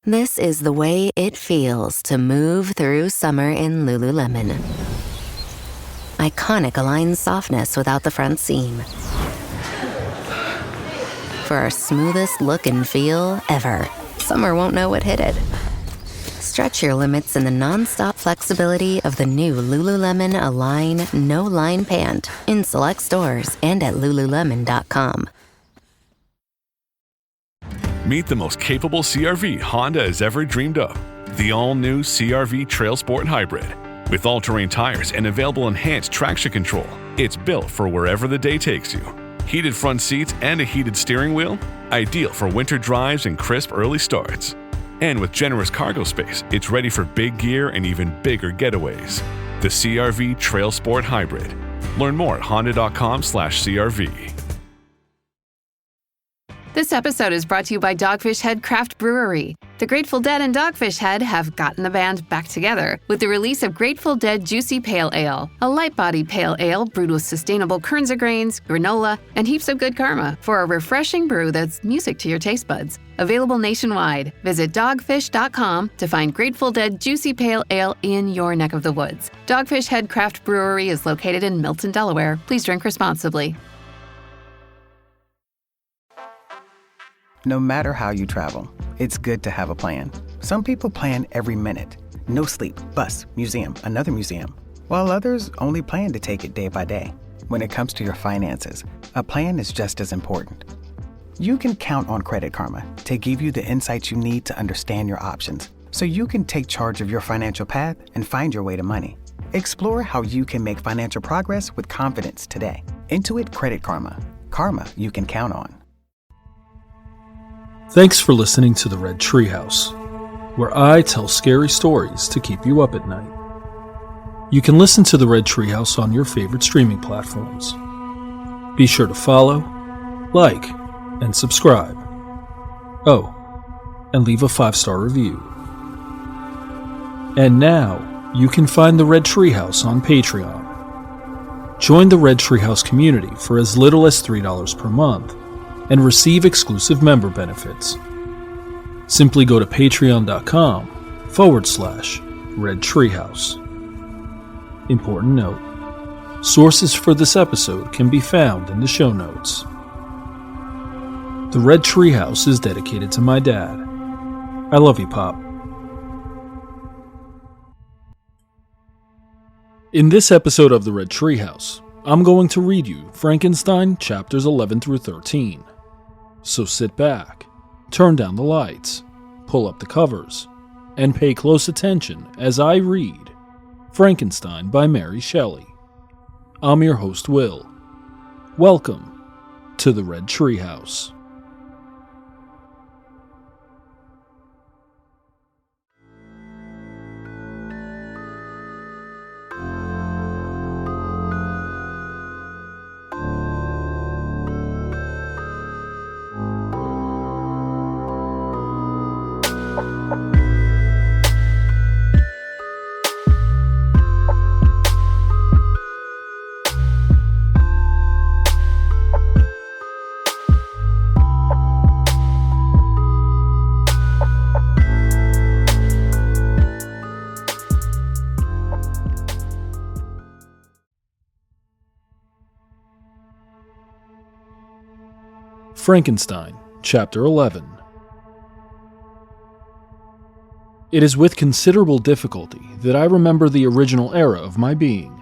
This is the way it feels to move through summer in Lululemon. Iconic Align softness without the front seam. For our smoothest look and feel ever, summer won't know what hit it. Stretch your limits in the non-stop flexibility of the new Lululemon Align No-Line Pant in select stores and at Lululemon.com. Meet the most capable CR-V Honda has ever dreamed of. The all-new CR-V Trail Sport Hybrid. With all-terrain tires and available enhanced traction control, it's built for wherever the day takes you. Heated front seats and a heated steering wheel, ideal for winter drives and crisp early starts. And with generous cargo space, it's ready for big gear and even bigger getaways. The CR-V Trail Sport Hybrid. Learn more at honda.com/CRV. This episode is brought to you by Dogfish Head Craft Brewery. The Grateful Dead and Dogfish Head have gotten the band back together with the release of Grateful Dead Juicy Pale Ale, a light-bodied pale ale brewed with sustainable Kernza grains, granola, and heaps of good karma for a refreshing brew that's music to your taste buds. Available nationwide. Visit dogfish.com to find Grateful Dead Juicy Pale Ale in your neck of the woods. Dogfish Head Craft Brewery is located in Milton, Delaware. Please drink responsibly. No matter how you travel, it's good to have a plan. Some people plan every minute. No sleep, bus, museum, another museum. While others only plan to take it day by day. When it comes to your finances, a plan is just as important. You can count on Credit Karma to give you the insights you need to understand your options, so you can take charge of your financial path and find your way to money. Explore how you can make financial progress with confidence today. Intuit Credit Karma. Karma you can count on. Thanks for listening to the Red Treehouse, where I tell scary stories to keep you up at night. You can listen to the Red Treehouse on your favorite streaming platforms. Be sure to follow, like, and subscribe. Oh, and leave a 5-star review. And now, you can find the Red Treehouse on Patreon. Join the Red Treehouse community for as little as $3 per month and receive exclusive member benefits. Simply go to patreon.com/Red Treehouse. Important note: sources for this episode can be found in the show notes. The Red Treehouse is dedicated to my dad. I love you, Pop. In this episode of the Red Treehouse, I'm going to read you Frankenstein chapters 11 through 13. So sit back, turn down the lights, pull up the covers, and pay close attention as I read Frankenstein by Mary Shelley. I'm your host, Will. Welcome to the Red Treehouse. Frankenstein, Chapter 11. It is with considerable difficulty that I remember the original era of my being.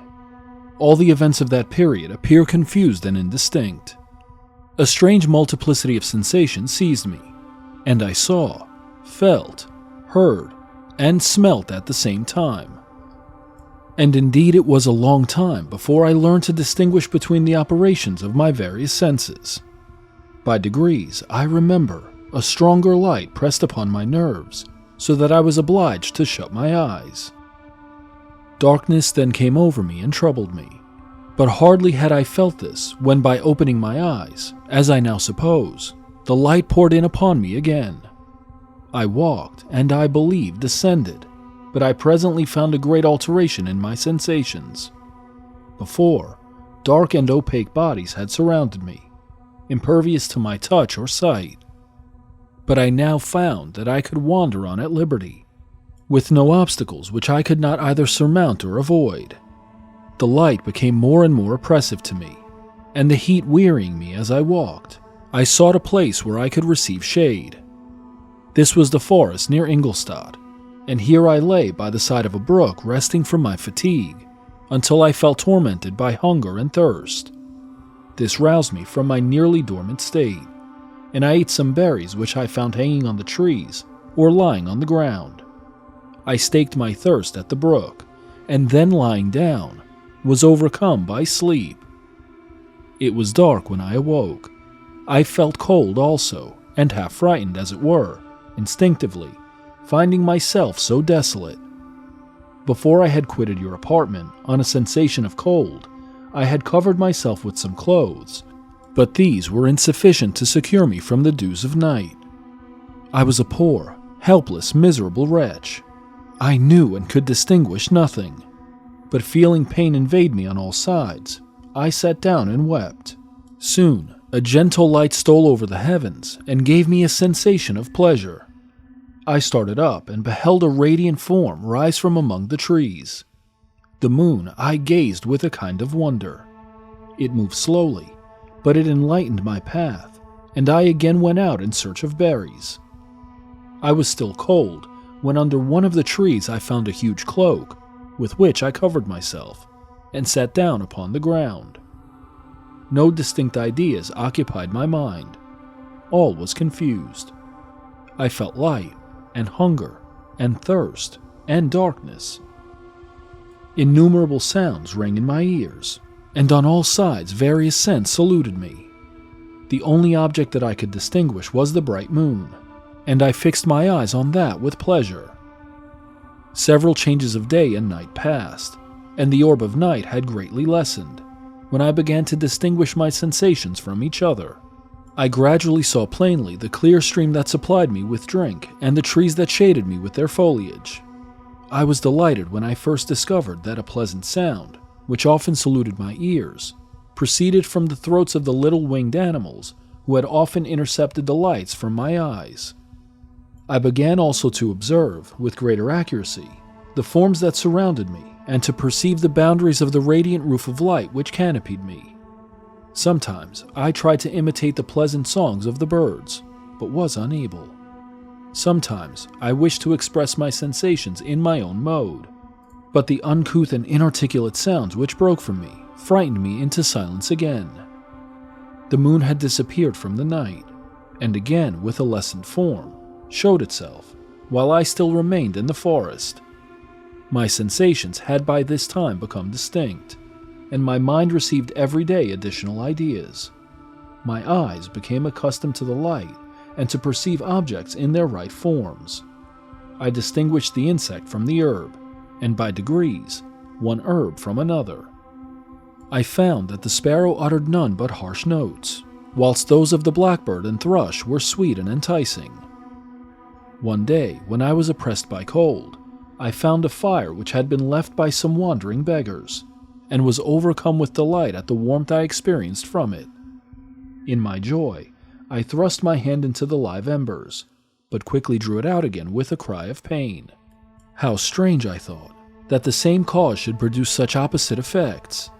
All the events of that period appear confused and indistinct. A strange multiplicity of sensations seized me, and I saw, felt, heard, and smelt at the same time. And indeed it was a long time before I learned to distinguish between the operations of my various senses. By degrees, I remember, a stronger light pressed upon my nerves, so that I was obliged to shut my eyes. Darkness then came over me and troubled me, but hardly had I felt this when by opening my eyes, as I now suppose, the light poured in upon me again. I walked, and I believe descended, but I presently found a great alteration in my sensations. Before, dark and opaque bodies had surrounded me, impervious to my touch or sight. but I now found that I could wander on at liberty, with no obstacles which I could not either surmount or avoid. The light became more and more oppressive to me, and the heat wearying me as I walked, I sought a place where I could receive shade. This was the forest near Ingolstadt, and here I lay by the side of a brook resting from my fatigue, until I felt tormented by hunger and thirst. This roused me from my nearly dormant state, and I ate some berries which I found hanging on the trees or lying on the ground. I staked my thirst at the brook, and then lying down, was overcome by sleep. It was dark when I awoke. I felt cold also, and half frightened as it were, instinctively, finding myself so desolate. Before I had quitted your apartment, on a sensation of cold, I had covered myself with some clothes, but these were insufficient to secure me from the dews of night. I was a poor, helpless, miserable wretch. I knew and could distinguish nothing, but feeling pain invade me on all sides, I sat down and wept. Soon, a gentle light stole over the heavens and gave me a sensation of pleasure. I started up and beheld a radiant form rise from among the trees. The moon I gazed with a kind of wonder. It moved slowly, but it enlightened my path, and I again went out in search of berries. I was still cold when under one of the trees I found a huge cloak, with which I covered myself, and sat down upon the ground. No distinct ideas occupied my mind. All was confused. I felt light, and hunger, and thirst, and darkness. Innumerable sounds rang in my ears, and on all sides various scents saluted me. The only object that I could distinguish was the bright moon, and I fixed my eyes on that with pleasure. Several changes of day and night passed, and the orb of night had greatly lessened, when I began to distinguish my sensations from each other. I gradually saw plainly the clear stream that supplied me with drink and the trees that shaded me with their foliage. I was delighted when I first discovered that a pleasant sound, which often saluted my ears, proceeded from the throats of the little winged animals who had often intercepted the lights from my eyes. I began also to observe, with greater accuracy, the forms that surrounded me and to perceive the boundaries of the radiant roof of light which canopied me. Sometimes I tried to imitate the pleasant songs of the birds, but was unable. Sometimes I wished to express my sensations in my own mode, but the uncouth and inarticulate sounds which broke from me frightened me into silence again. The moon had disappeared from the night, and again, with a lessened form, showed itself, while I still remained in the forest. My sensations had by this time become distinct, and my mind received every day additional ideas. My eyes became accustomed to the light and to perceive objects in their right forms. I distinguished the insect from the herb, and by degrees, one herb from another. I found that the sparrow uttered none but harsh notes, whilst those of the blackbird and thrush were sweet and enticing. One day, when I was oppressed by cold, I found a fire which had been left by some wandering beggars, and was overcome with delight at the warmth I experienced from it. In my joy, I thrust my hand into the live embers, but quickly drew it out again with a cry of pain. How strange, I thought, that the same cause should produce such opposite effects.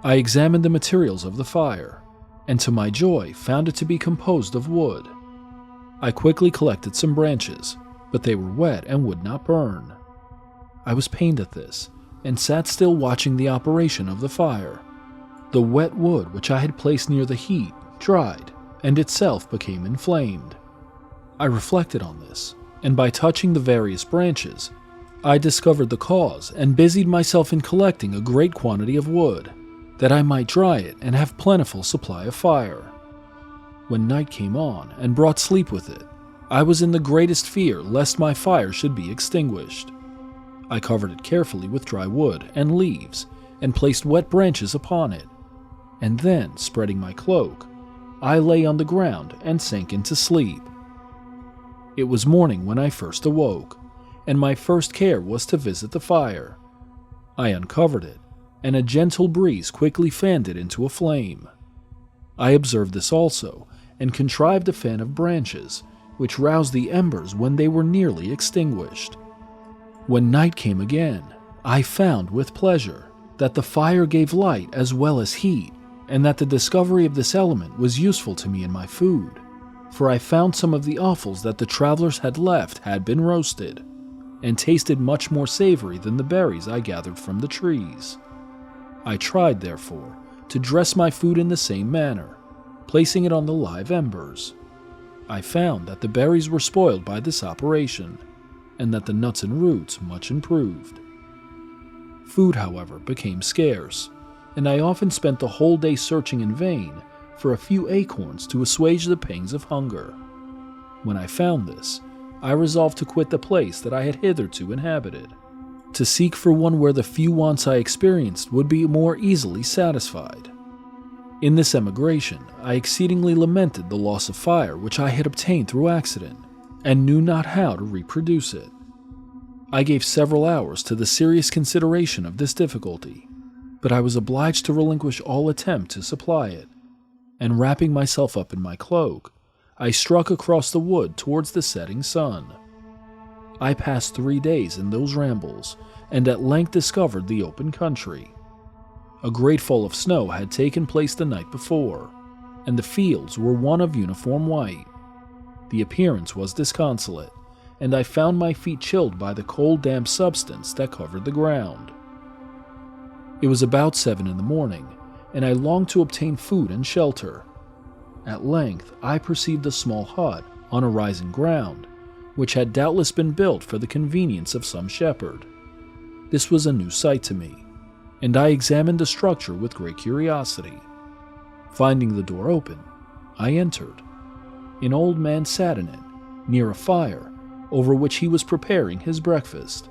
I examined the materials of the fire, and to my joy found it to be composed of wood. I quickly collected some branches, but they were wet and would not burn. I was pained at this, and sat still watching the operation of the fire. The wet wood which I had placed near the heat dried, and itself became inflamed. I reflected on this, and by touching the various branches, I discovered the cause and busied myself in collecting a great quantity of wood, that I might dry it and have plentiful supply of fire. When night came on and brought sleep with it, I was in the greatest fear lest my fire should be extinguished. I covered it carefully with dry wood and leaves, and placed wet branches upon it, and then, spreading my cloak, I lay on the ground and sank into sleep. It was morning when I first awoke, and my first care was to visit the fire. I uncovered it, and a gentle breeze quickly fanned it into a flame. I observed this also, and contrived a fan of branches, which roused the embers when they were nearly extinguished. When night came again, I found with pleasure that the fire gave light as well as heat, and that the discovery of this element was useful to me in my food, for I found some of the offals that the travelers had left had been roasted, and tasted much more savory than the berries I gathered from the trees. I tried, therefore, to dress my food in the same manner, placing it on the live embers. I found that the berries were spoiled by this operation, and that the nuts and roots much improved. Food, however, became scarce, and I often spent the whole day searching in vain for a few acorns to assuage the pangs of hunger. When I found this, I resolved to quit the place that I had hitherto inhabited, to seek for one where the few wants I experienced would be more easily satisfied. In this emigration, I exceedingly lamented the loss of fire which I had obtained through accident, and knew not how to reproduce it. I gave several hours to the serious consideration of this difficulty, but I was obliged to relinquish all attempt to supply it, and wrapping myself up in my cloak, I struck across the wood towards the setting sun. I passed 3 days in those rambles, and at length discovered the open country. A great fall of snow had taken place the night before, and the fields were one of uniform white. The appearance was disconsolate, and I found my feet chilled by the cold, damp substance that covered the ground. It was about 7 in the morning, and I longed to obtain food and shelter. At length I perceived a small hut on a rising ground, which had doubtless been built for the convenience of some shepherd. This was a new sight to me, and I examined the structure with great curiosity. Finding the door open, I entered. An old man sat in it, near a fire, over which he was preparing his breakfast.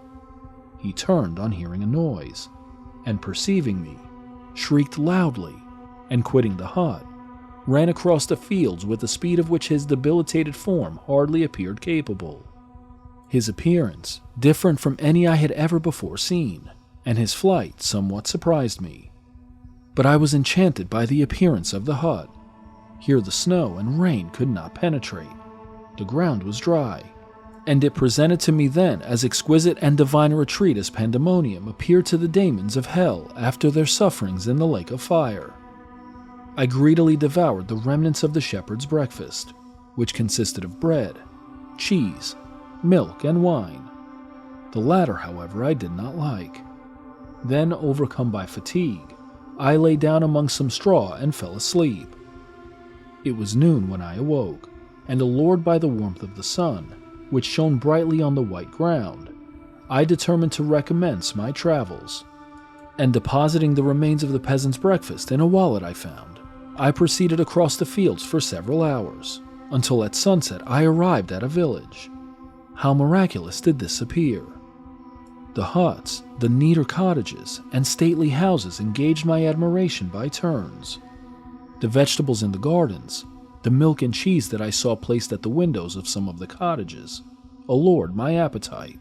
He turned on hearing a noise, and perceiving me, shrieked loudly, and quitting the hut, ran across the fields with the speed of which his debilitated form hardly appeared capable. His appearance different from any I had ever before seen, and his flight somewhat surprised me. But I was enchanted by the appearance of the hut. Here the snow and rain could not penetrate. The ground was dry, and it presented to me then as exquisite and divine a retreat as pandemonium appeared to the daemons of hell after their sufferings in the lake of fire. I greedily devoured the remnants of the shepherd's breakfast, which consisted of bread, cheese, milk, and wine. The latter, however, I did not like. Then, overcome by fatigue, I lay down among some straw and fell asleep. It was noon when I awoke, and allured by the warmth of the sun, which shone brightly on the white ground, I determined to recommence my travels, and depositing the remains of the peasant's breakfast in a wallet I found, I proceeded across the fields for several hours, until at sunset I arrived at a village. How miraculous did this appear! The huts, the neater cottages, and stately houses engaged my admiration by turns. The vegetables in the gardens, the milk and cheese that I saw placed at the windows of some of the cottages, allured my appetite.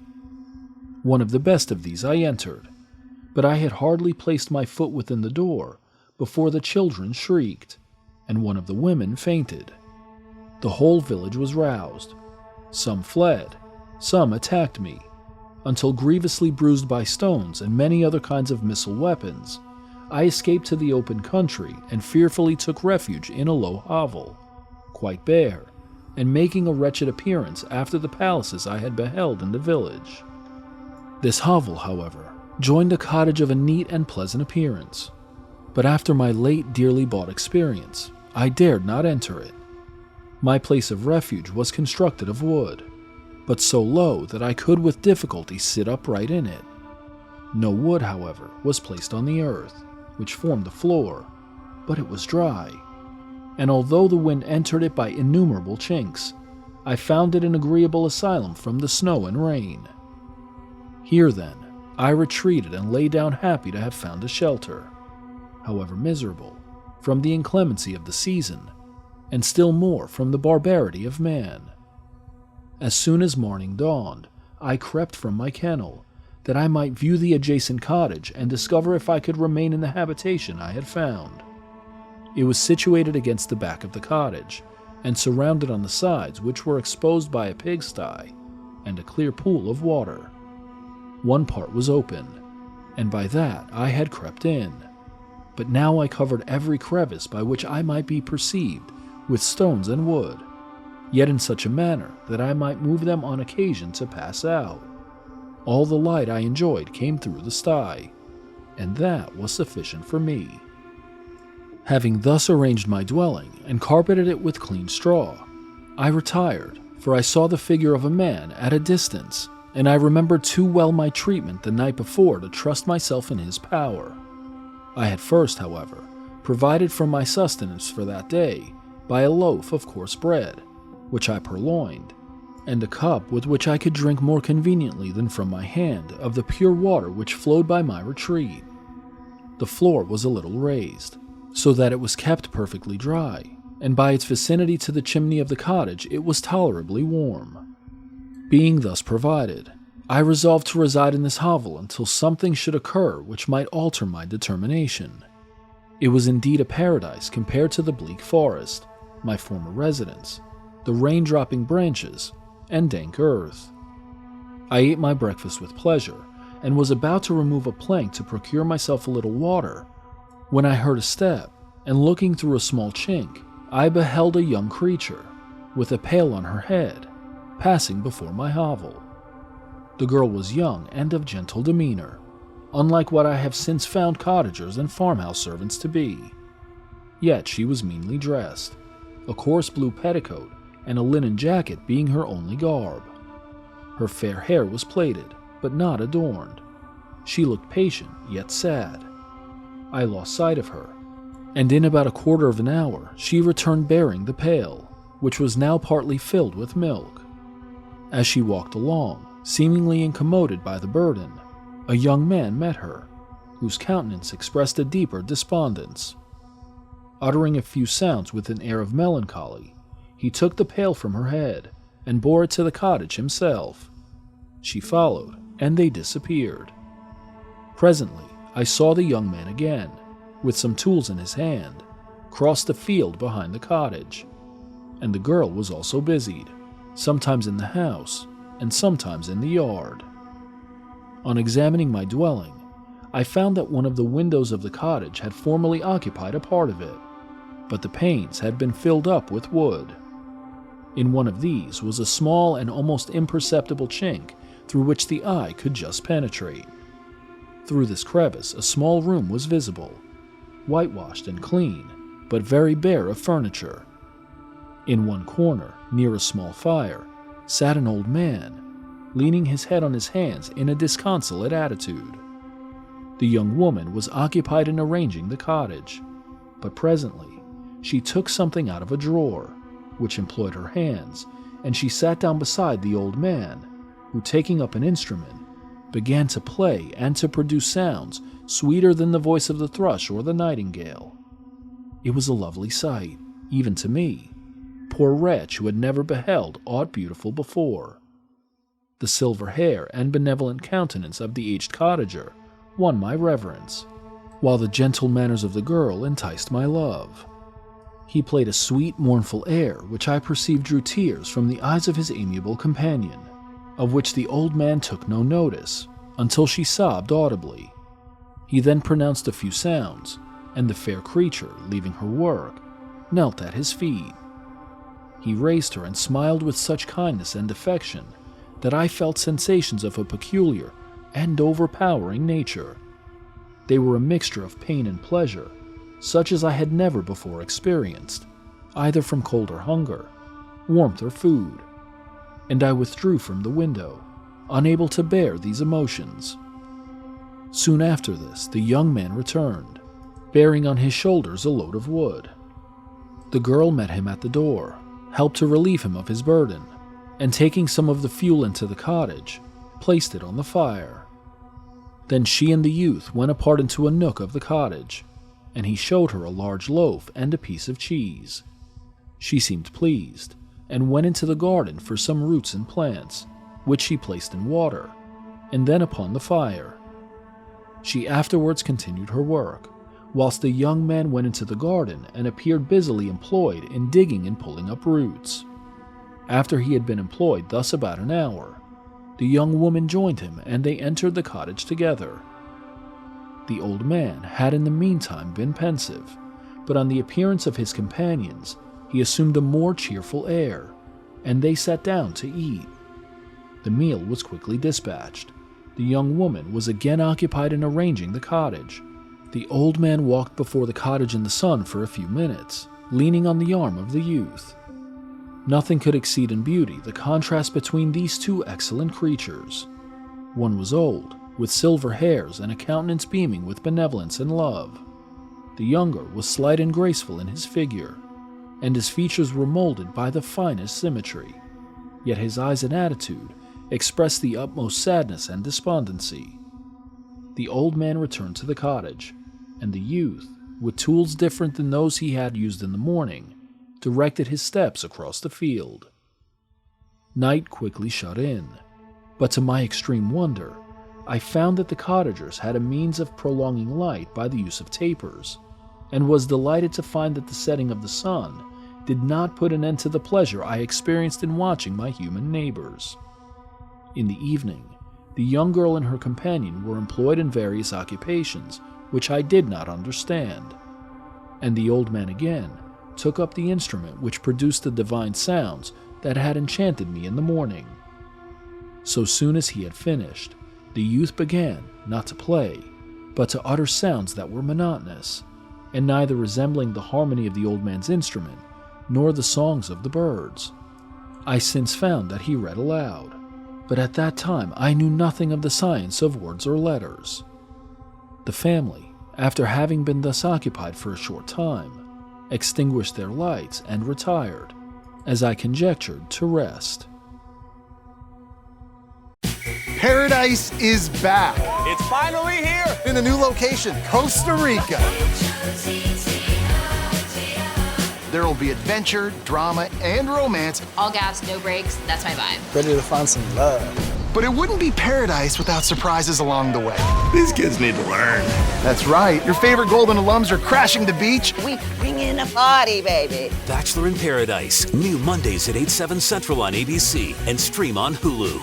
One of the best of these I entered, but I had hardly placed my foot within the door before the children shrieked, and one of the women fainted. The whole village was roused. Some fled, some attacked me, until grievously bruised by stones and many other kinds of missile weapons, I escaped to the open country and fearfully took refuge in a low hovel, quite bare, and making a wretched appearance after the palaces I had beheld in the village. This hovel, however, joined a cottage of a neat and pleasant appearance, but after my late dearly bought experience, I dared not enter it. My place of refuge was constructed of wood, but so low that I could with difficulty sit upright in it. No wood, however, was placed on the earth, which formed the floor, but it was dry, and although the wind entered it by innumerable chinks, I found it an agreeable asylum from the snow and rain. Here, then, I retreated and lay down happy to have found a shelter, however miserable, from the inclemency of the season, and still more from the barbarity of man. As soon as morning dawned, I crept from my kennel, that I might view the adjacent cottage and discover if I could remain in the habitation I had found. It was situated against the back of the cottage, and surrounded on the sides, which were exposed by a pigsty and a clear pool of water. One part was open, and by that I had crept in, but now I covered every crevice by which I might be perceived with stones and wood, yet in such a manner that I might move them on occasion to pass out. All the light I enjoyed came through the sty, and that was sufficient for me. Having thus arranged my dwelling and carpeted it with clean straw, I retired, for I saw the figure of a man at a distance, and I remembered too well my treatment the night before to trust myself in his power. I had first, however, provided for my sustenance for that day by a loaf of coarse bread, which I purloined, and a cup with which I could drink more conveniently than from my hand of the pure water which flowed by my retreat. The floor was a little raised, so that it was kept perfectly dry, and by its vicinity to the chimney of the cottage it was tolerably warm. Being thus provided, I resolved to reside in this hovel until something should occur which might alter my determination. It was indeed a paradise compared to the bleak forest, my former residence, the rain-dropping branches, and dank earth. I ate my breakfast with pleasure, and was about to remove a plank to procure myself a little water, when I heard a step, and looking through a small chink, I beheld a young creature, with a pail on her head, passing before my hovel. The girl was young and of gentle demeanor, unlike what I have since found cottagers and farmhouse servants to be. Yet she was meanly dressed, a coarse blue petticoat and a linen jacket being her only garb. Her fair hair was plaited, but not adorned. She looked patient, yet sad. I lost sight of her, and in about a quarter of an hour she returned bearing the pail, which was now partly filled with milk. As she walked along, seemingly incommoded by the burden, a young man met her, whose countenance expressed a deeper despondence. Uttering a few sounds with an air of melancholy, he took the pail from her head and bore it to the cottage himself. She followed, and they disappeared. Presently, I saw the young man again, with some tools in his hand, cross the field behind the cottage, and the girl was also busied, sometimes in the house, and sometimes in the yard. On examining my dwelling, I found that one of the windows of the cottage had formerly occupied a part of it, but the panes had been filled up with wood. In one of these was a small and almost imperceptible chink through which the eye could just penetrate. Through this crevice a small room was visible, whitewashed and clean, but very bare of furniture. In one corner, near a small fire, sat an old man, leaning his head on his hands in a disconsolate attitude. The young woman was occupied in arranging the cottage, but presently she took something out of a drawer, which employed her hands, and she sat down beside the old man, who, taking up an instrument, began to play and to produce sounds sweeter than the voice of the thrush or the nightingale. It was a lovely sight, even to me, poor wretch who had never beheld aught beautiful before. The silver hair and benevolent countenance of the aged cottager won my reverence, while the gentle manners of the girl enticed my love. He played a sweet, mournful air, which I perceived drew tears from the eyes of his amiable companion, of which the old man took no notice, until she sobbed audibly. He then pronounced a few sounds, and the fair creature, leaving her work, knelt at his feet. He raised her and smiled with such kindness and affection that I felt sensations of a peculiar and overpowering nature. They were a mixture of pain and pleasure, such as I had never before experienced, either from cold or hunger, warmth or food, and I withdrew from the window, unable to bear these emotions. Soon after this, the young man returned, bearing on his shoulders a load of wood. The girl met him at the door, helped to relieve him of his burden, and taking some of the fuel into the cottage, placed it on the fire. Then she and the youth went apart into a nook of the cottage, and he showed her a large loaf and a piece of cheese. She seemed pleased, and went into the garden for some roots and plants, which she placed in water, and then upon the fire. She afterwards continued her work, whilst the young man went into the garden and appeared busily employed in digging and pulling up roots. After he had been employed thus about an hour, the young woman joined him and they entered the cottage together. The old man had in the meantime been pensive, but on the appearance of his companions, he assumed a more cheerful air, and they sat down to eat. The meal was quickly dispatched. The young woman was again occupied in arranging the cottage. The old man walked before the cottage in the sun for a few minutes, leaning on the arm of the youth. Nothing could exceed in beauty the contrast between these two excellent creatures. One was old, with silver hairs and a countenance beaming with benevolence and love. The younger was slight and graceful in his figure, and his features were molded by the finest symmetry, yet his eyes and attitude expressed the utmost sadness and despondency. The old man returned to the cottage, and the youth, with tools different than those he had used in the morning, directed his steps across the field. Night quickly shut in, but to my extreme wonder, I found that the cottagers had a means of prolonging light by the use of tapers, and was delighted to find that the setting of the sun did not put an end to the pleasure I experienced in watching my human neighbors. In the evening, the young girl and her companion were employed in various occupations which I did not understand, and the old man again took up the instrument which produced the divine sounds that had enchanted me in the morning. So soon as he had finished, the youth began, not to play, but to utter sounds that were monotonous, and neither resembling the harmony of the old man's instrument, nor the songs of the birds. I since found that he read aloud, but at that time I knew nothing of the science of words or letters. The family, after having been thus occupied for a short time, extinguished their lights and retired, as I conjectured, to rest. Paradise is back It's finally here! in a new location, Costa Rica. There will be adventure, drama, and romance, All gas, no brakes, that's my vibe. Ready to find some love. but it wouldn't be paradise without surprises along the way. These kids need to learn. That's right, your favorite Golden alums are crashing the beach, We bringing a party, baby. Bachelor in Paradise, new Mondays at 8, 7 Central on ABC and stream on Hulu.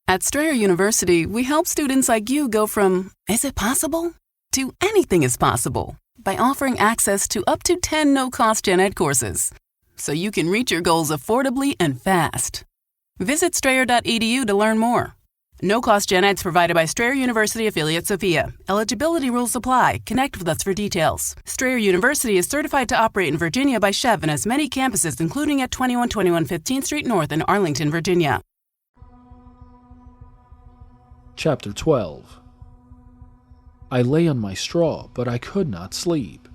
At Strayer University, we help students like you go from, is it possible? To anything is possible by offering access to up to 10 no-cost gen ed courses, so you can reach your goals affordably and fast. Visit strayer.edu to learn more. No-cost gen eds provided by Strayer University affiliate Sophia. Eligibility rules apply. Connect with us for details. Strayer University is certified to operate in Virginia by Chev and has many campuses, including at 2121 15th Street North in Arlington, Virginia. Chapter 12. I lay on my straw, but I could not sleep.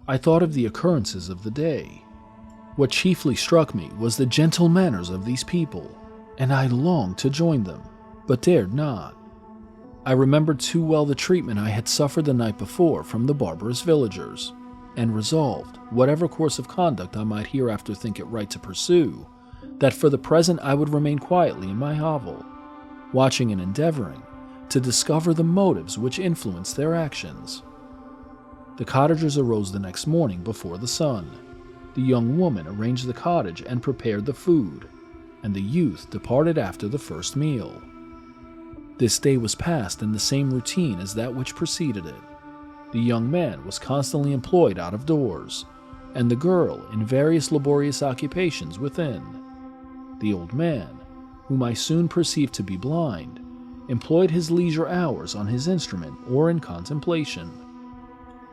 I thought of the occurrences of the day. What chiefly struck me was the gentle manners of these people, and I longed to join them, but dared not. I remembered too well the treatment I had suffered the night before from the barbarous villagers, and resolved, whatever course of conduct I might hereafter think it right to pursue, that for the present I would remain quietly in my hovel, watching and endeavoring to discover the motives which influenced their actions. The cottagers arose the next morning before the sun. The young woman arranged the cottage and prepared the food, and the youth departed after the first meal. This day was passed in the same routine as that which preceded it. The young man was constantly employed out of doors, and the girl in various laborious occupations within. The old man, whom I soon perceived to be blind, employed his leisure hours on his instrument or in contemplation.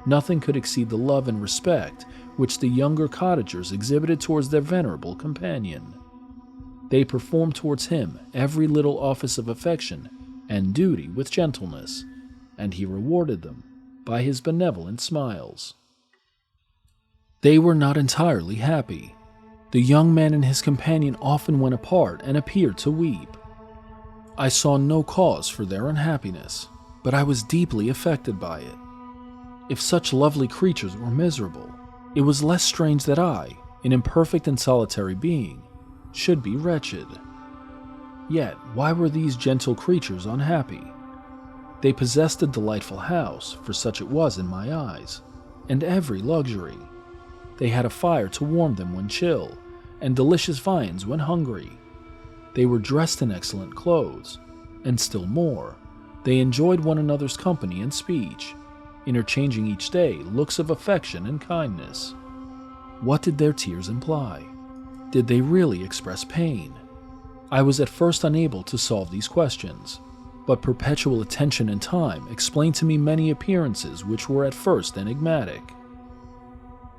Nothing could exceed the love and respect which the younger cottagers exhibited towards their venerable companion. They performed towards him every little office of affection and duty with gentleness, and he rewarded them by his benevolent smiles. They were not entirely happy. The young man and his companion often went apart and appeared to weep. I saw no cause for their unhappiness, but I was deeply affected by it. If such lovely creatures were miserable, it was less strange that I, an imperfect and solitary being, should be wretched. Yet, why were these gentle creatures unhappy? They possessed a delightful house, for such it was in my eyes, and every luxury. They had a fire to warm them when chill, and delicious viands when hungry. They were dressed in excellent clothes, and still more, they enjoyed one another's company and speech, interchanging each day looks of affection and kindness. What did their tears imply? Did they really express pain? I was at first unable to solve these questions, but perpetual attention and time explained to me many appearances which were at first enigmatic.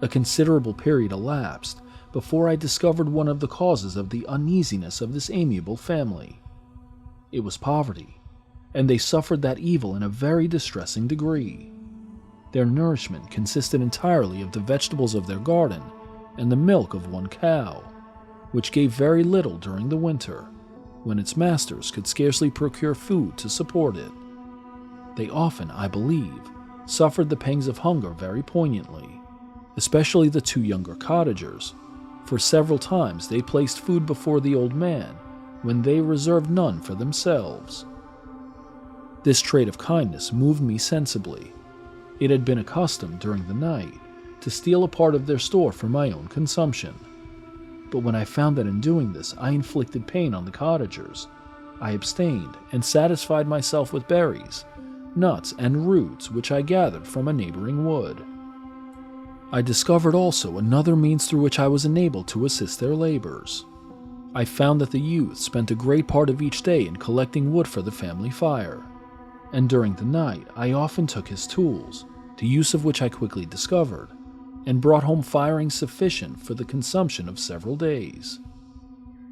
A considerable period elapsed before I discovered one of the causes of the uneasiness of this amiable family. It was poverty, and they suffered that evil in a very distressing degree. Their nourishment consisted entirely of the vegetables of their garden and the milk of one cow, which gave very little during the winter, when its masters could scarcely procure food to support it. They often, I believe, suffered the pangs of hunger very poignantly, especially the two younger cottagers, for several times they placed food before the old man when they reserved none for themselves. This trait of kindness moved me sensibly. It had been accustomed during the night to steal a part of their store for my own consumption. But when I found that in doing this I inflicted pain on the cottagers, I abstained and satisfied myself with berries, nuts, and roots which I gathered from a neighboring wood. I discovered also another means through which I was enabled to assist their labors. I found that the youth spent a great part of each day in collecting wood for the family fire, and during the night I often took his tools, the use of which I quickly discovered, and brought home firings sufficient for the consumption of several days.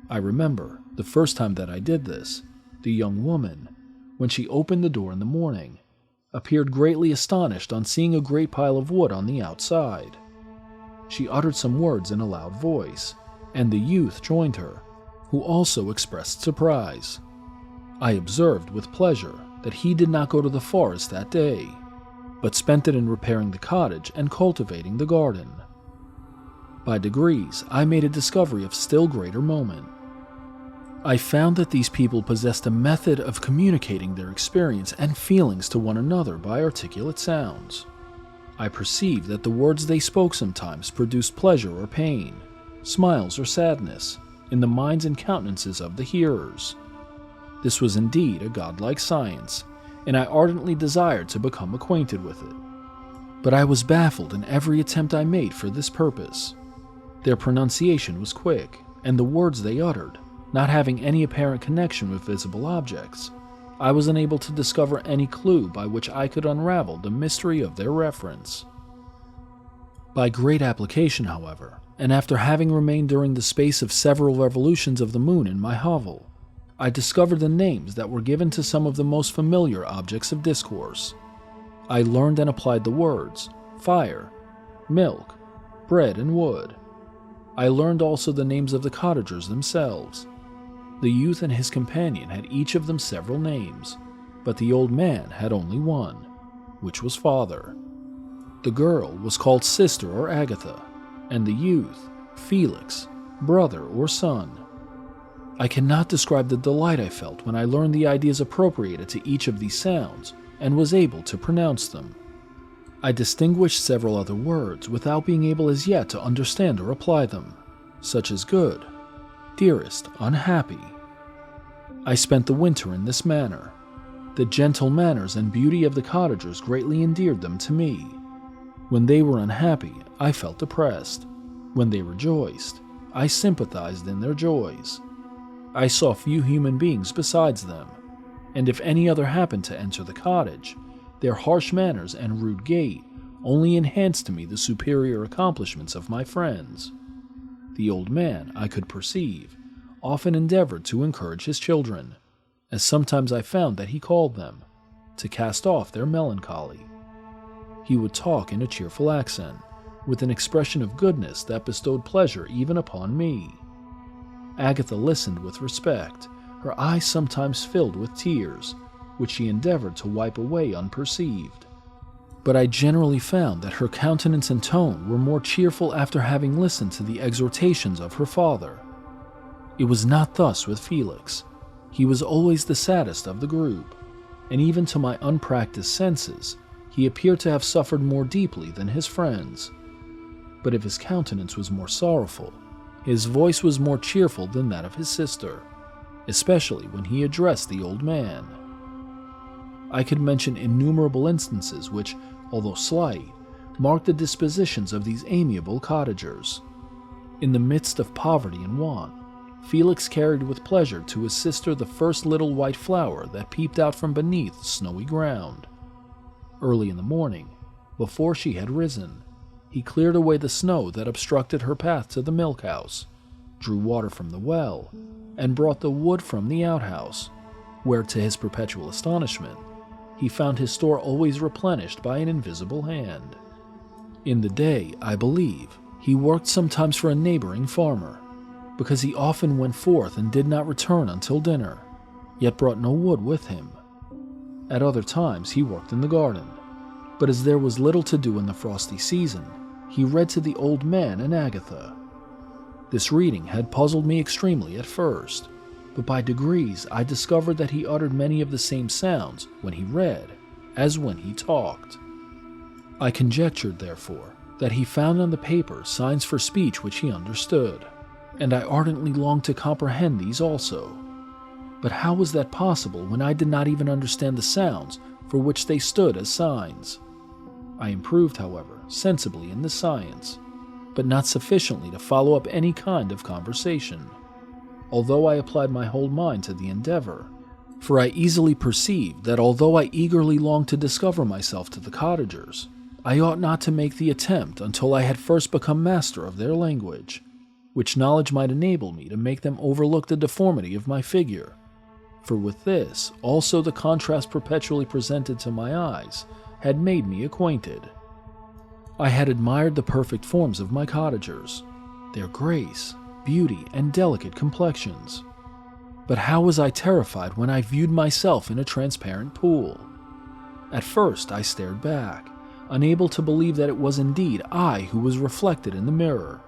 I remember, the first time that I did this, the young woman, when she opened the door in the morning, appeared greatly astonished on seeing a great pile of wood on the outside. She uttered some words in a loud voice, and the youth joined her, who also expressed surprise. I observed with pleasure that he did not go to the forest that day, but spent it in repairing the cottage and cultivating the garden. By degrees, I made a discovery of still greater moment. I found that these people possessed a method of communicating their experience and feelings to one another by articulate sounds. I perceived that the words they spoke sometimes produced pleasure or pain, smiles or sadness, in the minds and countenances of the hearers. This was indeed a godlike science, and I ardently desired to become acquainted with it. But I was baffled in every attempt I made for this purpose. Their pronunciation was quick, and the words they uttered, not having any apparent connection with visible objects, I was unable to discover any clue by which I could unravel the mystery of their reference. By great application, however, and after having remained during the space of several revolutions of the moon in my hovel, I discovered the names that were given to some of the most familiar objects of discourse. I learned and applied the words fire, milk, bread, and wood. I learned also the names of the cottagers themselves. The youth and his companion had each of them several names, but the old man had only one, which was father. The girl was called sister or Agatha, and the youth, Felix, brother or son. I cannot describe the delight I felt when I learned the ideas appropriated to each of these sounds and was able to pronounce them. I distinguished several other words without being able as yet to understand or apply them, such as good, dearest, unhappy. I spent the winter in this manner. The gentle manners and beauty of the cottagers greatly endeared them to me. When they were unhappy, I felt depressed. When they rejoiced, I sympathized in their joys. I saw few human beings besides them, and if any other happened to enter the cottage, their harsh manners and rude gait only enhanced to me the superior accomplishments of my friends. The old man, I could perceive, often endeavored to encourage his children, as sometimes I found that he called them, to cast off their melancholy. He would talk in a cheerful accent, with an expression of goodness that bestowed pleasure even upon me. Agatha listened with respect, her eyes sometimes filled with tears, which she endeavored to wipe away unperceived. But I generally found that her countenance and tone were more cheerful after having listened to the exhortations of her father. It was not thus with Felix. He was always the saddest of the group. and even to my unpracticed senses, he appeared to have suffered more deeply than his friends. But if his countenance was more sorrowful, his voice was more cheerful than that of his sister, especially when he addressed the old man. I could mention innumerable instances which, although slight, marked the dispositions of these amiable cottagers. In the midst of poverty and want, Felix carried with pleasure to his sister the first little white flower that peeped out from beneath the snowy ground. Early in the morning, before she had risen, he cleared away the snow that obstructed her path to the milk house, drew water from the well, and brought the wood from the outhouse, where, to his perpetual astonishment, he found his store always replenished by an invisible hand. In the day, I believe, he worked sometimes for a neighboring farmer, because he often went forth and did not return until dinner, yet brought no wood with him. At other times he worked in the garden, but as there was little to do in the frosty season, he read to the old man and Agatha. This reading had puzzled me extremely at first, but by degrees I discovered that he uttered many of the same sounds when he read as when he talked. I conjectured, therefore, that he found on the paper signs for speech which he understood, and I ardently longed to comprehend these also. But how was that possible when I did not even understand the sounds for which they stood as signs? I improved, however, sensibly in the science, but not sufficiently to follow up any kind of conversation, although I applied my whole mind to the endeavor, for I easily perceived that although I eagerly longed to discover myself to the cottagers, I ought not to make the attempt until I had first become master of their language, which knowledge might enable me to make them overlook the deformity of my figure, for with this also the contrast perpetually presented to my eyes had made me acquainted. I had admired the perfect forms of my cottagers, their grace, beauty, and delicate complexions. But how was I terrified when I viewed myself in a transparent pool? At first I stared back, unable to believe that it was indeed I who was reflected in the mirror.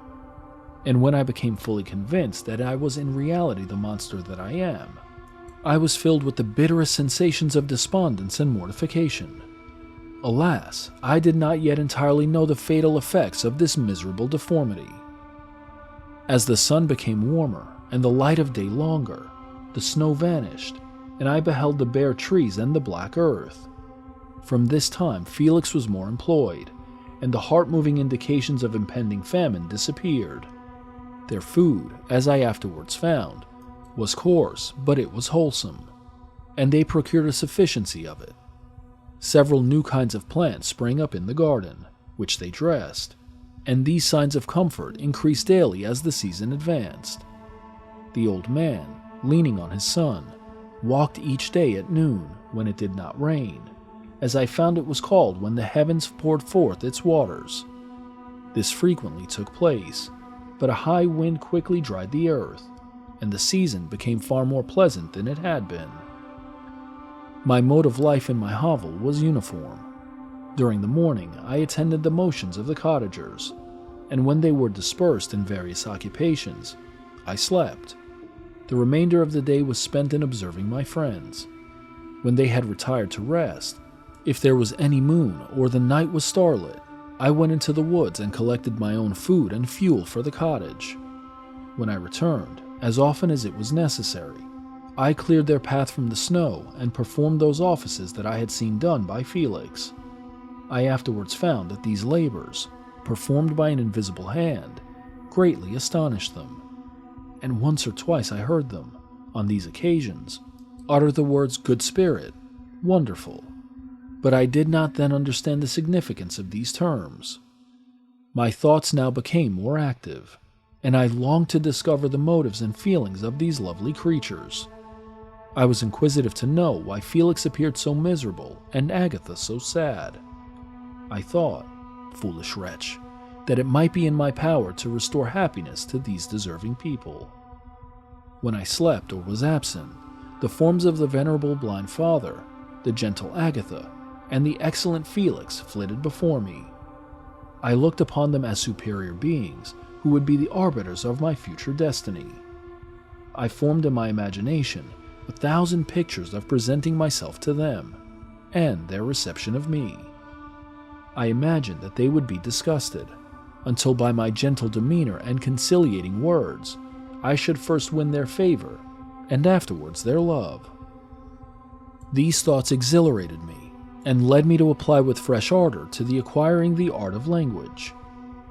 And when I became fully convinced that I was in reality the monster that I am, I was filled with the bitterest sensations of despondence and mortification. Alas, I did not yet entirely know the fatal effects of this miserable deformity. As the sun became warmer and the light of day longer, the snow vanished, and I beheld the bare trees and the black earth. From this time Felix was more employed, and the heart-moving indications of impending famine disappeared. Their food, as I afterwards found, was coarse, but it was wholesome, and they procured a sufficiency of it. Several new kinds of plants sprang up in the garden, which they dressed, and these signs of comfort increased daily as the season advanced. The old man, leaning on his son, walked each day at noon, when it did not rain, as I found it was called when the heavens poured forth its waters. This frequently took place, but a high wind quickly dried the earth, and the season became far more pleasant than it had been. My mode of life in my hovel was uniform. During the morning I attended the motions of the cottagers, and when they were dispersed in various occupations, I slept. The remainder of the day was spent in observing my friends. When they had retired to rest, if there was any moon or the night was starlit, I went into the woods and collected my own food and fuel for the cottage. When I returned, as often as it was necessary, I cleared their path from the snow and performed those offices that I had seen done by Felix. I afterwards found that these labors, performed by an invisible hand, greatly astonished them, and once or twice I heard them, on these occasions, utter the words "good spirit," "wonderful," but I did not then understand the significance of these terms. My thoughts now became more active, and I longed to discover the motives and feelings of these lovely creatures. I was inquisitive to know why Felix appeared so miserable and Agatha so sad. I thought, foolish wretch, that it might be in my power to restore happiness to these deserving people. When I slept or was absent, the forms of the venerable blind father, the gentle Agatha, and the excellent Felix flitted before me. I looked upon them as superior beings who would be the arbiters of my future destiny. I formed in my imagination 1,000 pictures of presenting myself to them, and their reception of me. I imagined that they would be disgusted, until by my gentle demeanor and conciliating words, I should first win their favor, and afterwards their love. These thoughts exhilarated me, and led me to apply with fresh ardor to the acquiring the art of language.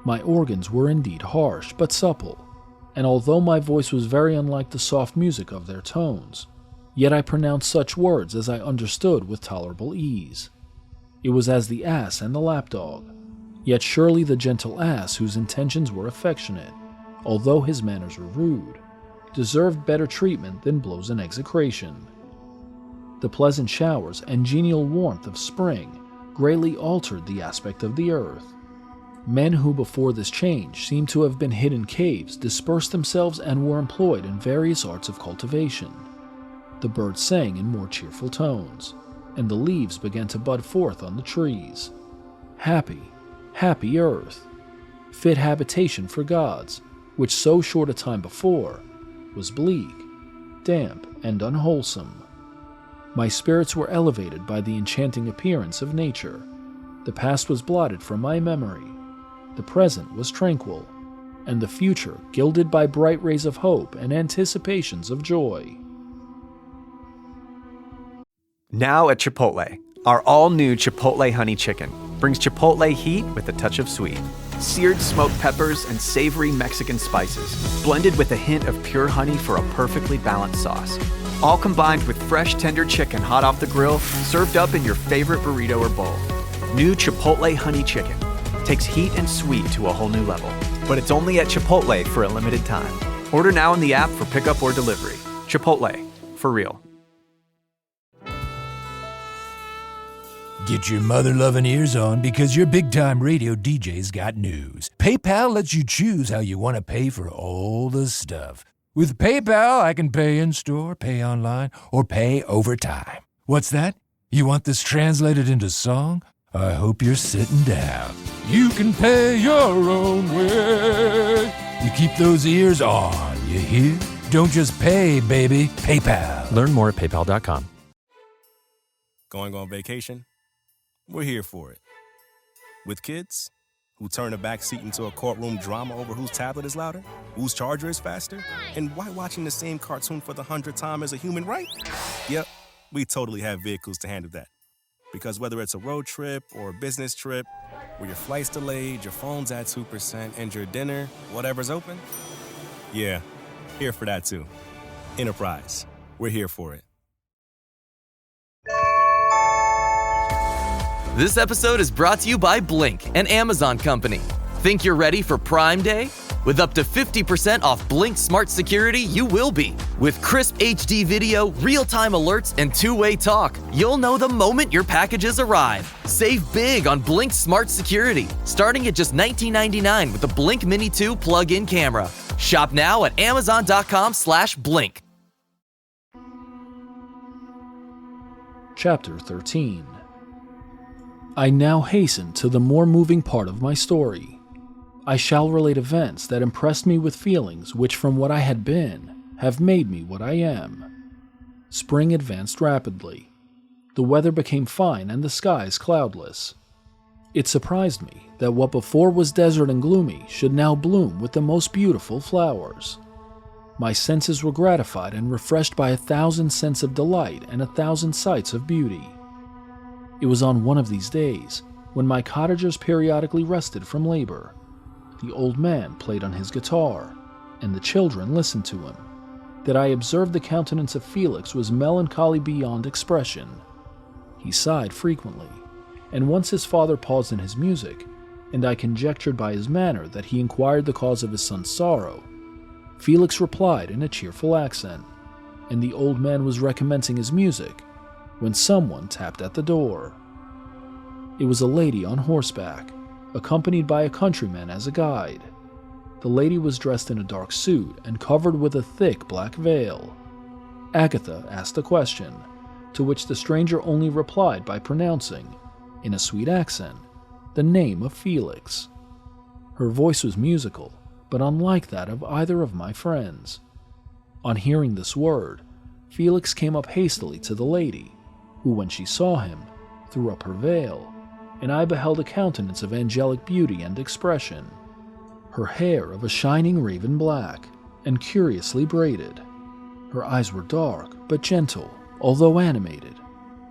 My organs were indeed harsh, but supple, and although my voice was very unlike the soft music of their tones, yet I pronounced such words as I understood with tolerable ease. It was as the ass and the lapdog, yet surely the gentle ass, whose intentions were affectionate, although his manners were rude, deserved better treatment than blows and execration. The pleasant showers and genial warmth of spring greatly altered the aspect of the earth. Men who before this change seemed to have been hid in caves dispersed themselves and were employed in various arts of cultivation. The birds sang in more cheerful tones, and the leaves began to bud forth on the trees. Happy, happy earth, fit habitation for gods, which so short a time before was bleak, damp, and unwholesome. My spirits were elevated by the enchanting appearance of nature. The past was blotted from my memory. The present was tranquil, and the future gilded by bright rays of hope and anticipations of joy. Now at Chipotle, our all-new Chipotle Honey Chicken brings Chipotle heat with a touch of sweet. Seared smoked peppers and savory Mexican spices, blended with a hint of pure honey for a perfectly balanced sauce. All combined with fresh, tender chicken hot off the grill, served up in your favorite burrito or bowl. New Chipotle Honey Chicken takes heat and sweet to a whole new level. But it's only at Chipotle for a limited time. Order now in the app for pickup or delivery. Chipotle, for real. Get your mother-loving ears on because your big-time radio DJ's got news. PayPal lets you choose how you want to pay for all the stuff. With PayPal, I can pay in-store, pay online, or pay over time. What's that? You want this translated into song? I hope you're sitting down. You can pay your own way. You keep those ears on, you hear? Don't just pay, baby. PayPal. Learn more at paypal.com. Going on vacation? We're here for it. With kids who turn a back seat into a courtroom drama over whose tablet is louder, whose charger is faster, and why watching the same cartoon for the 100th time is a human right? Yep, we totally have vehicles to handle that. Because whether it's a road trip or a business trip, where your flight's delayed, your phone's at 2%, and your dinner, whatever's open, yeah, here for that too. Enterprise, we're here for it. This episode is brought to you by Blink, an Amazon company. Think you're ready for Prime Day? With up to 50% off Blink Smart Security, you will be. With crisp HD video, real-time alerts, and two-way talk, you'll know the moment your packages arrive. Save big on Blink Smart Security, starting at just $19.99 with the Blink Mini 2 plug-in camera. Shop now at amazon.com/blink. Chapter 13. I now hasten to the more moving part of my story. I shall relate events that impressed me with feelings which, from what I had been, have made me what I am. Spring advanced rapidly. The weather became fine and the skies cloudless. It surprised me that what before was desert and gloomy should now bloom with the most beautiful flowers. My senses were gratified and refreshed by 1,000 scents of delight and 1,000 sights of beauty. It was on one of these days, when my cottagers periodically rested from labor. The old man played on his guitar, and the children listened to him, that I observed the countenance of Felix was melancholy beyond expression. He sighed frequently, and once his father paused in his music, and I conjectured by his manner that he inquired the cause of his son's sorrow. Felix replied in a cheerful accent, and the old man was recommencing his music, when someone tapped at the door. It was a lady on horseback, accompanied by a countryman as a guide. The lady was dressed in a dark suit and covered with a thick black veil. Agatha asked a question, to which the stranger only replied by pronouncing, in a sweet accent, the name of Felix. Her voice was musical, but unlike that of either of my friends. On hearing this word, Felix came up hastily to the lady, who, when she saw him, threw up her veil, and I beheld a countenance of angelic beauty and expression, her hair of a shining raven black, and curiously braided. Her eyes were dark, but gentle, although animated,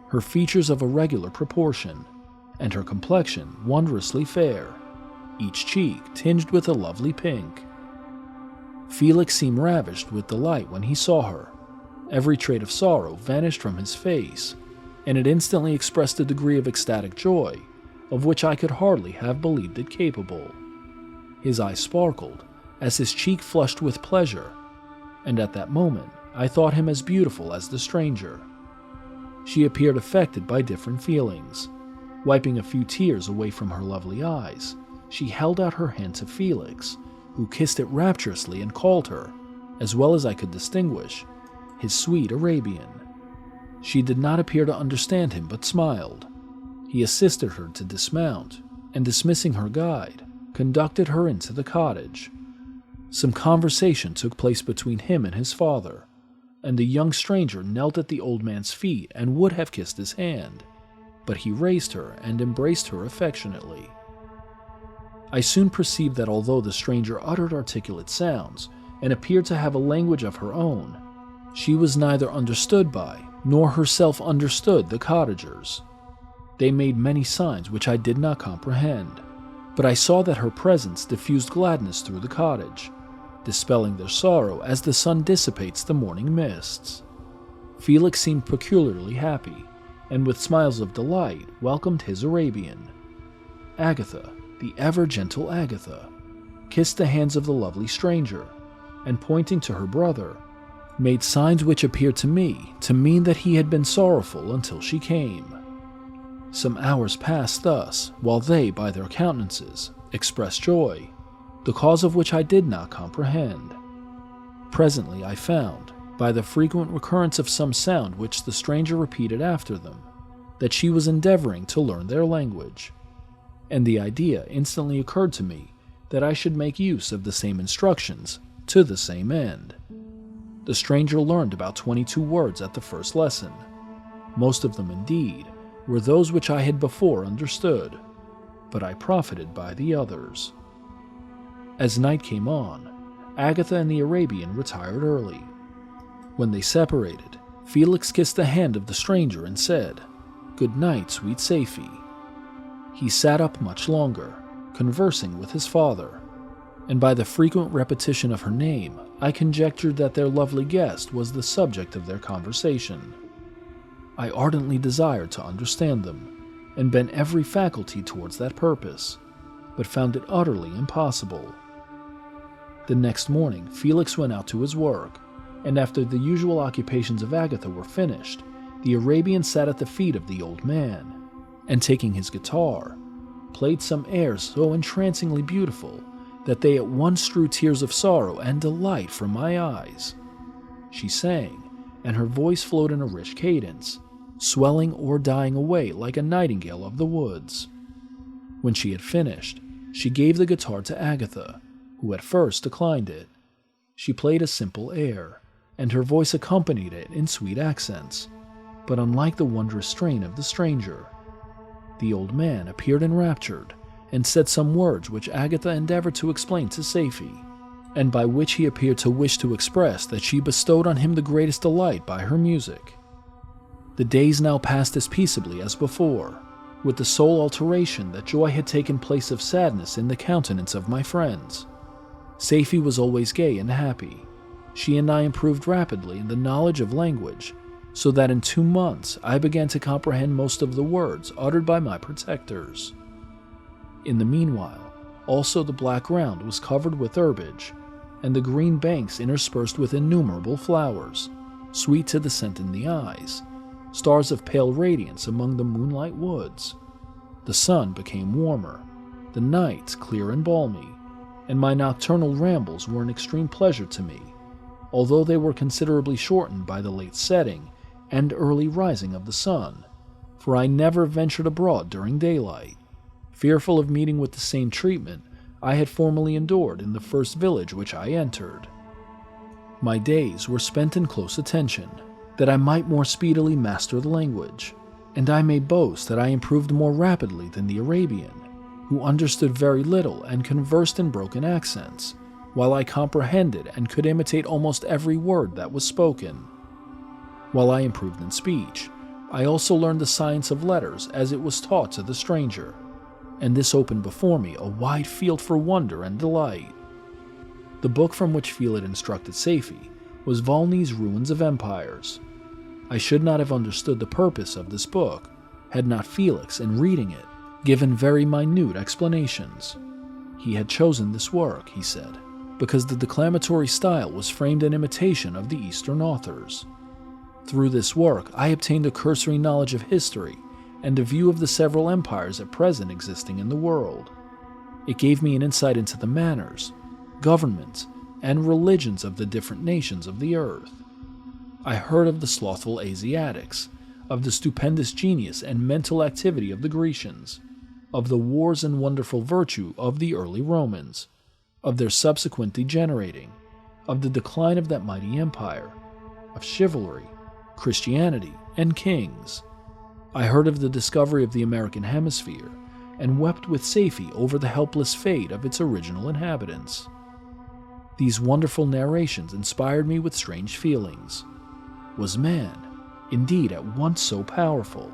her features of a regular proportion, and her complexion wondrously fair, each cheek tinged with a lovely pink. Felix seemed ravished with delight when he saw her. Every trait of sorrow vanished from his face, and it instantly expressed a degree of ecstatic joy, of which I could hardly have believed it capable. His eyes sparkled, as his cheek flushed with pleasure, and at that moment I thought him as beautiful as the stranger. She appeared affected by different feelings. Wiping a few tears away from her lovely eyes, she held out her hand to Felix, who kissed it rapturously and called her, as well as I could distinguish, his sweet Arabian. She did not appear to understand him, but smiled. He assisted her to dismount, and dismissing her guide, conducted her into the cottage. Some conversation took place between him and his father, and the young stranger knelt at the old man's feet and would have kissed his hand, but he raised her and embraced her affectionately. I soon perceived that although the stranger uttered articulate sounds and appeared to have a language of her own, she was neither understood by nor herself understood the cottagers. They made many signs which I did not comprehend, but I saw that her presence diffused gladness through the cottage, dispelling their sorrow as the sun dissipates the morning mists. Felix seemed peculiarly happy, and with smiles of delight welcomed his Arabian. Agatha, the ever-gentle Agatha, kissed the hands of the lovely stranger, and pointing to her brother, made signs which appeared to me to mean that he had been sorrowful until she came. Some hours passed thus, while they, by their countenances, expressed joy, the cause of which I did not comprehend. Presently I found, by the frequent recurrence of some sound which the stranger repeated after them, that she was endeavoring to learn their language, and the idea instantly occurred to me that I should make use of the same instructions to the same end. The stranger learned about 22 words at the first lesson. Most of them, indeed, were those which I had before understood, but I profited by the others. As night came on, Agatha and the Arabian retired early. When they separated, Felix kissed the hand of the stranger and said, "Good night, sweet Safie." He sat up much longer, conversing with his father, and by the frequent repetition of her name, I conjectured that their lovely guest was the subject of their conversation. I ardently desired to understand them, and bent every faculty towards that purpose, but found it utterly impossible. The next morning, Felix went out to his work, and after the usual occupations of Agatha were finished, the Arabian sat at the feet of the old man, and taking his guitar, played some airs so entrancingly beautiful that they at once drew tears of sorrow and delight from my eyes. She sang, and her voice flowed in a rich cadence, swelling or dying away like a nightingale of the woods. When she had finished, she gave the guitar to Agatha, who at first declined it. She played a simple air, and her voice accompanied it in sweet accents, but unlike the wondrous strain of the stranger. The old man appeared enraptured, and said some words which Agatha endeavored to explain to Safie, and by which he appeared to wish to express that she bestowed on him the greatest delight by her music. The days now passed as peaceably as before, with the sole alteration that joy had taken place of sadness in the countenance of my friends. Safie was always gay and happy. She and I improved rapidly in the knowledge of language, so that in 2 months I began to comprehend most of the words uttered by my protectors. In the meanwhile, also the black ground was covered with herbage, and the green banks interspersed with innumerable flowers, sweet to the scent in the eyes, stars of pale radiance among the moonlight woods. The sun became warmer, the nights clear and balmy, and my nocturnal rambles were an extreme pleasure to me, although they were considerably shortened by the late setting and early rising of the sun, for I never ventured abroad during daylight, fearful of meeting with the same treatment I had formerly endured in the first village which I entered. My days were spent in close attention, that I might more speedily master the language, and I may boast that I improved more rapidly than the Arabian, who understood very little and conversed in broken accents, while I comprehended and could imitate almost every word that was spoken. While I improved in speech, I also learned the science of letters as it was taught to the stranger, and this opened before me a wide field for wonder and delight. The book from which Felix instructed Safie was Volney's Ruins of Empires. I should not have understood the purpose of this book had not Felix, in reading it, given very minute explanations. He had chosen this work, he said, because the declamatory style was framed in imitation of the Eastern authors. Through this work, I obtained a cursory knowledge of history and a view of the several empires at present existing in the world. It gave me an insight into the manners, governments, and religions of the different nations of the earth. I heard of the slothful Asiatics, of the stupendous genius and mental activity of the Grecians, of the wars and wonderful virtue of the early Romans, of their subsequent degenerating, of the decline of that mighty empire, of chivalry, Christianity, and kings. I heard of the discovery of the American hemisphere, and wept with Safie over the helpless fate of its original inhabitants. These wonderful narrations inspired me with strange feelings. Was man, indeed, at once so powerful,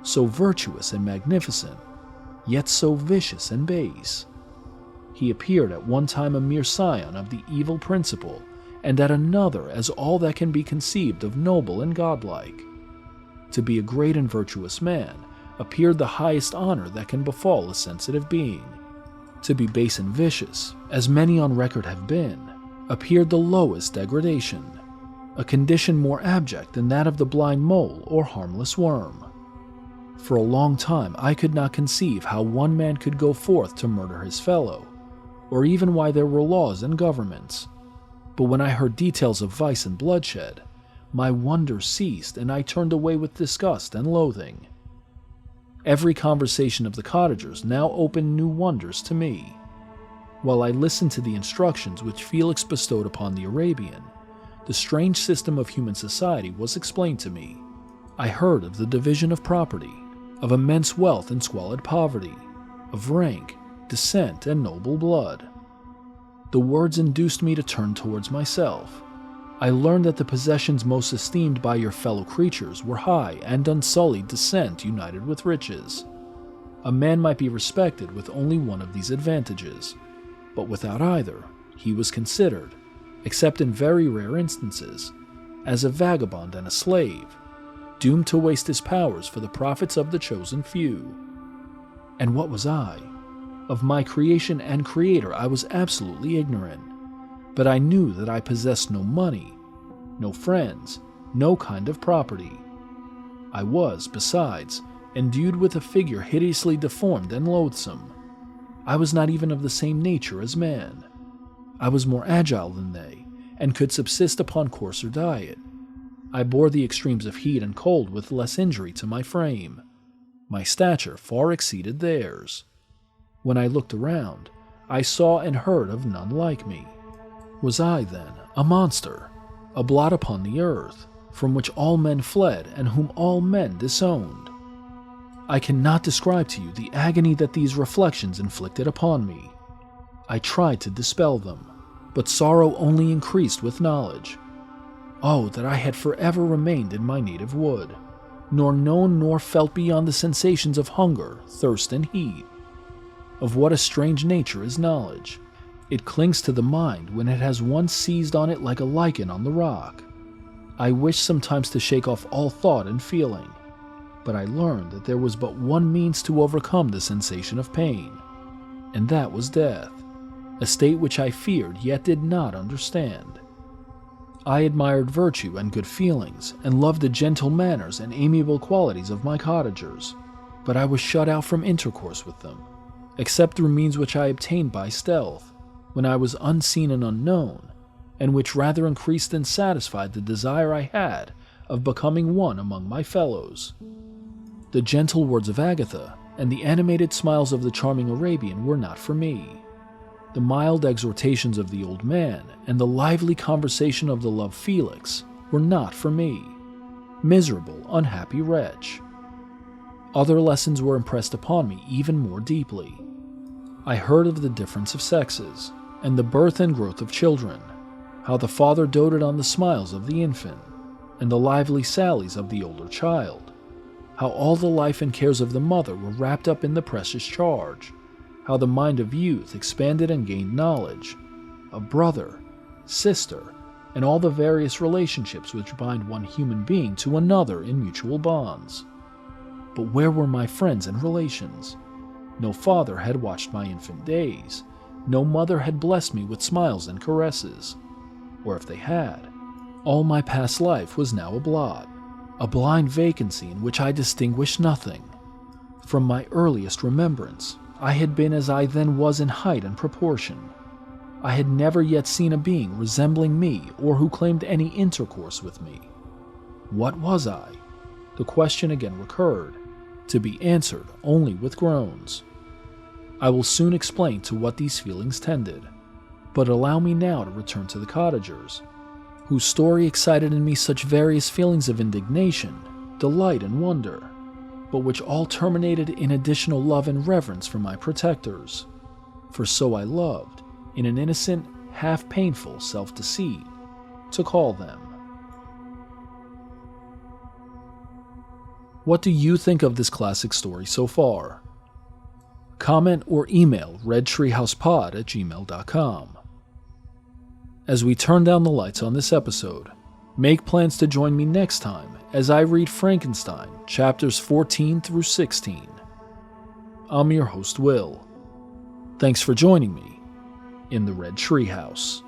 so virtuous and magnificent, yet so vicious and base? He appeared at one time a mere scion of the evil principle, and at another as all that can be conceived of noble and godlike. To be a great and virtuous man appeared the highest honor that can befall a sensitive being. To be base and vicious, as many on record have been, appeared the lowest degradation, a condition more abject than that of the blind mole or harmless worm. For a long time I could not conceive how one man could go forth to murder his fellow, or even why there were laws and governments. But when I heard details of vice and bloodshed, my wonder ceased and I turned away with disgust and loathing. Every conversation of the cottagers now opened new wonders to me. While I listened to the instructions which Felix bestowed upon the Arabian, the strange system of human society was explained to me. I heard of the division of property, of immense wealth and squalid poverty, of rank, descent, and noble blood. The words induced me to turn towards myself. I learned that the possessions most esteemed by your fellow creatures were high and unsullied descent united with riches. A man might be respected with only one of these advantages, but without either, he was considered, except in very rare instances, as a vagabond and a slave, doomed to waste his powers for the profits of the chosen few. And what was I? Of my creation and creator I was absolutely ignorant, but I knew that I possessed no money, no friends, no kind of property. I was, besides, endued with a figure hideously deformed and loathsome. I was not even of the same nature as man. I was more agile than they, and could subsist upon coarser diet. I bore the extremes of heat and cold with less injury to my frame. My stature far exceeded theirs. When I looked around, I saw and heard of none like me. Was I, then, a monster, a blot upon the earth, from which all men fled and whom all men disowned? I cannot describe to you the agony that these reflections inflicted upon me. I tried to dispel them, but sorrow only increased with knowledge. Oh, that I had forever remained in my native wood, nor known nor felt beyond the sensations of hunger, thirst, and heat. Of what a strange nature is knowledge! It clings to the mind when it has once seized on it like a lichen on the rock. I wished sometimes to shake off all thought and feeling, but I learned that there was but one means to overcome the sensation of pain, and that was death, a state which I feared yet did not understand. I admired virtue and good feelings, and loved the gentle manners and amiable qualities of my cottagers, but I was shut out from intercourse with them, except through means which I obtained by stealth, when I was unseen and unknown, and which rather increased than satisfied the desire I had of becoming one among my fellows. The gentle words of Agatha and the animated smiles of the charming Arabian were not for me. The mild exhortations of the old man and the lively conversation of the loved Felix were not for me. Miserable, unhappy wretch! other lessons were impressed upon me even more deeply. I heard of the difference of sexes, and the birth and growth of children, how the father doted on the smiles of the infant, and the lively sallies of the older child, how all the life and cares of the mother were wrapped up in the precious charge, how the mind of youth expanded and gained knowledge of brother, sister, and all the various relationships which bind one human being to another in mutual bonds. But where were my friends and relations? No father had watched my infant days. No mother had blessed me with smiles and caresses. Or if they had, all my past life was now a blot, a blind vacancy in which I distinguished nothing. From my earliest remembrance, I had been as I then was in height and proportion. I had never yet seen a being resembling me or who claimed any intercourse with me. What was I? The question again recurred, to be answered only with groans. I will soon explain to what these feelings tended, but allow me now to return to the cottagers, whose story excited in me such various feelings of indignation, delight, and wonder, but which all terminated in additional love and reverence for my protectors. For so I loved, in an innocent, half-painful self-deceit, to call them. What do you think of this classic story so far? Comment or email redtreehousepod@gmail.com. As we turn down the lights on this episode, make plans to join me next time as I read Frankenstein, chapters 14 through 16. I'm your host, Will. Thanks for joining me in the Red Treehouse.